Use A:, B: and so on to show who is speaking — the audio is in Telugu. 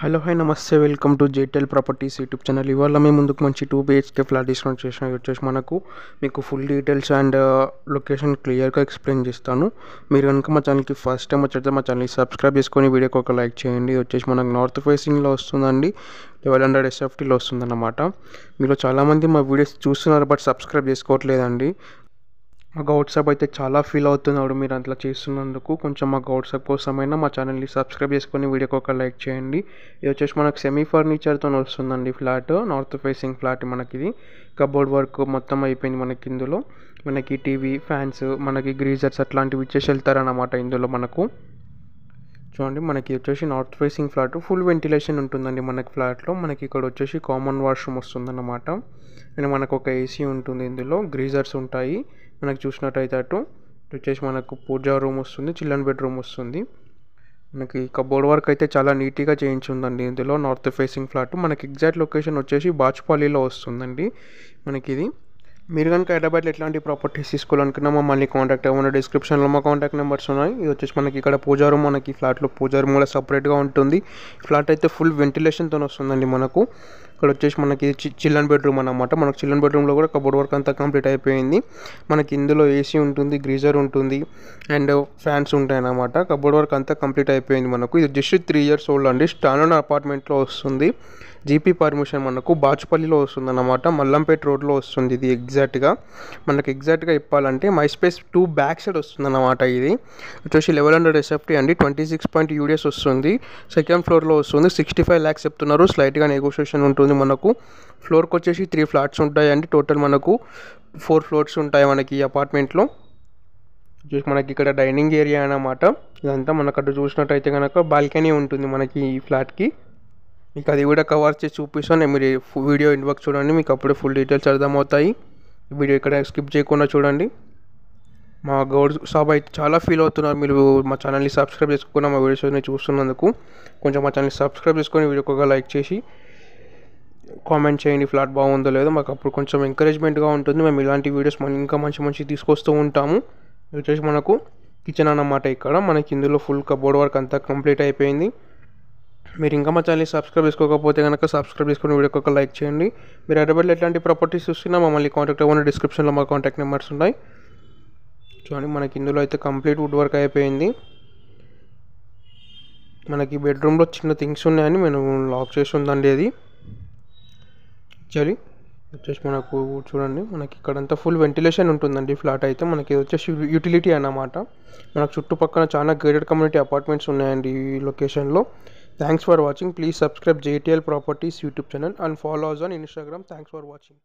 A: హలో హాయ్ నమస్తే వెల్కమ్ టు జేటెల్ ప్రాపర్టీస్ యూట్యూబ్ ఛానల్. ఇవాళ మేము ముందుకు మంచి 2 BHK ఫ్లాట్ డిస్కౌంట్ చేసిన వచ్చేసి మీకు ఫుల్ డీటెయిల్స్ అండ్ లొకేషన్ క్లియర్గా ఎక్స్ప్లెయిన్ చేస్తాను. మీరు కనుక మా ఛానల్కి ఫస్ట్ టైం వచ్చేస్తే మా ఛానల్ని సబ్స్క్రైబ్ చేసుకొని వీడియోకి ఒక లైక్ చేయండి. ఇది వచ్చేసి మనకు నార్త్ ఫేసింగ్లో వస్తుందండి, 1200 SFTలో వస్తుందన్నమాట. మీలో చాలామంది మా వీడియోస్ చూస్తున్నారు బట్ సబ్స్క్రైబ్ చేసుకోవట్లేదండి. మా వాట్సాప్ అయితే చాలా ఫీల్ అవుతున్నాడు మీరు అట్లా చేస్తున్నందుకు. కొంచెం మా వాట్సాప్ కోసమైనా మా ఛానల్ని సబ్స్క్రైబ్ చేసుకొని వీడియోకి ఒక లైక్ చేయండి. ఇది వచ్చేసి మనకు సెమీ ఫర్నిచర్తో వస్తుందండి ఫ్లాట్, నార్త్ ఫేసింగ్ ఫ్లాట్. మనకి ఇది కబోర్డ్ వర్క్ మొత్తం అయిపోయింది. మనకి ఇందులో మనకి టీవీ, ఫ్యాన్స్, మనకి గ్రీజర్స్ అట్లాంటివి ఇచ్చేసి వెళ్తారన్నమాట. ఇందులో మనకు చూడండి, మనకి వచ్చేసి north facing flat, full ventilation ఉంటుందండి మనకి ఫ్లాట్లో. మనకి ఇక్కడ వచ్చేసి కామన్ వాష్రూమ్ వస్తుందన్నమాట. అండ్ మనకు ఒక ఏసీ ఉంటుంది, ఇందులో గ్రీజర్స్ ఉంటాయి. మనకు చూసినట్టయితే అటు వచ్చేసి మనకు పూజా రూమ్ వస్తుంది, చిల్డ్రన్ బెడ్రూమ్ వస్తుంది. మనకి కబోర్డ్ వర్క్ అయితే చాలా నీట్గా చేయించుందండి ఇందులో. నార్త్ ఫేసింగ్ ఫ్లాట్ మనకి ఎగ్జాక్ట్ లొకేషన్ వచ్చేసి బాచుపల్లిలో వస్తుందండి మనకి ఇది. మీరు కనుక హైదరాబాద్లో ఎట్లాంటి ప్రాపర్టీస్ తీసుకోవాలనుకున్నా మమ్మల్ని కాంటాక్ట్ అవ్వండి. డిస్క్రిప్షన్లో మా కాంటాక్ట్ నెంబర్స్ ఉన్నాయి. ఇది వచ్చేసి మనకి ఇక్కడ పూజా రూమ్, మనకి ఫ్లాట్లో పూజా రూమ్ కూడా సపరేట్గా ఉంటుంది. ఫ్లాట్ అయితే ఫుల్ వెంటిలేషన్తో వస్తుందండి మనకు. ఇక్కడ వచ్చేసి మనకి చిల్డ్రన్ బెడ్రూమ్ అన్నమాట. మనకు చిల్డ్రన్ బెడ్రూమ్లో కూడా కబోర్డ్ వర్క్ అంతా కంప్లీట్ అయిపోయింది. మనకి ఇందులో ఏసీ ఉంటుంది, గ్రీజర్ ఉంటుంది అండ్ ఫ్యాన్స్ ఉంటాయి అన్నమాట. కబోర్డ్ వర్క్ అంతా కంప్లీట్ అయిపోయింది మనకు. ఇది జస్ట్ 3 years ఓల్డ్ అండి. స్టాండర్డ్ అపార్ట్మెంట్లో వస్తుంది. జీపీ పర్మిషన్ మనకు బాచుపల్లిలో వస్తుంది అన్నమాట. మల్లంపేట రోడ్లో వస్తుంది ఇది. ఎగ్జాక్ట్గా చెప్పాలంటే మైస్పేస్ 2 బ్యాక్ సైడ్ వస్తుంది అన్నమాట. ఇది వచ్చేసి 1100 SFT అండి, 26 UDS వస్తుంది. సెకండ్ ఫ్లోర్లో వస్తుంది. 65 lakhs చెప్తున్నారు. స్లైట్గా నెగోషియేషన్ ఉంటుంది మనకు. ఫ్లోర్కి వచ్చేసి 3 ఫ్లాట్స్ ఉంటాయి అండి. టోటల్ మనకు 4 floors ఉంటాయి మనకి ఈ అపార్ట్మెంట్లో. మనకి ఇక్కడ డైనింగ్ ఏరియా అన్నమాట. ఇదంతా మనకు అటు చూసినట్టయితే కనుక బాల్కనీ ఉంటుంది మనకి ఈ ఫ్లాట్కి. మీకు అది కూడా కవర్ చేసి చూపిస్తాను. మీరు వీడియో ఎండ్ వరకు చూడండి, మీకు అప్పుడే ఫుల్ డీటెయిల్స్ అర్థమవుతాయి. వీడియో ఇక్కడ స్కిప్ చేయకుండా చూడండి. మా గౌడ్ సాబ్ అయితే చాలా ఫీల్ అవుతున్నారు మీరు మా ఛానల్ని సబ్స్క్రైబ్ చేసుకున్న మా వీడియోస్ని చూస్తున్నందుకు. కొంచెం మా ఛానల్ని సబ్స్క్రైబ్ చేసుకొని వీడియోకి ఒక లైక్ చేసి కామెంట్ చేయండి ఫ్లాట్ బాగుందో లేదో. మాకు అప్పుడు కొంచెం ఎంకరేజ్మెంట్గా ఉంటుంది. మేము ఇలాంటి వీడియోస్ మనం ఇంకా మంచి తీసుకొస్తూ ఉంటాము. వచ్చేసి మనకు కిచెన్ అన్నమాట. ఇక్కడ మనకి ఇందులో ఫుల్ కబోర్డ్ వర్క్ అంతా కంప్లీట్ అయిపోయింది. మీరు ఇంకా మా ఛానల్ని సబ్స్క్రైబ్ చేసుకోకపోతే కనుక సబ్స్క్రైబ్ చేసుకుని వీడియోకి ఒక లైక్ చేయండి. మీరు హైదరాబాద్లో ఎట్లాంటి ప్రాపర్టీస్ చూస్తున్నా మమ్మల్ని కాంటాక్ట్ అవ్వండి. డిస్క్రిప్షన్లో మా కాంటాక్ట్ నెంబర్స్ ఉన్నాయి. చూడండి, మనకి ఇందులో అయితే కంప్లీట్ వుడ్ వర్క్ అయిపోయింది. మనకి బెడ్రూమ్లో చిన్న థింగ్స్ ఉన్నాయని నేను లాక్ చేసి ఉందండి అది. వచ్చేసి మనకు చూడండి, మనకి ఇక్కడంతా ఫుల్ వెంటిలేషన్ ఉంటుందండి ఫ్లాట్ అయితే. మనకి వచ్చేసి యూటిలిటీ అన్నమాట. మనకు చుట్టుపక్కల చాలా గేటెడ్ కమ్యూనిటీ అపార్ట్మెంట్స్ ఉన్నాయండి ఈ లొకేషన్లో. Thanks for watching. Please subscribe JTL Properties YouTube channel and follow us on Instagram. Thanks for watching.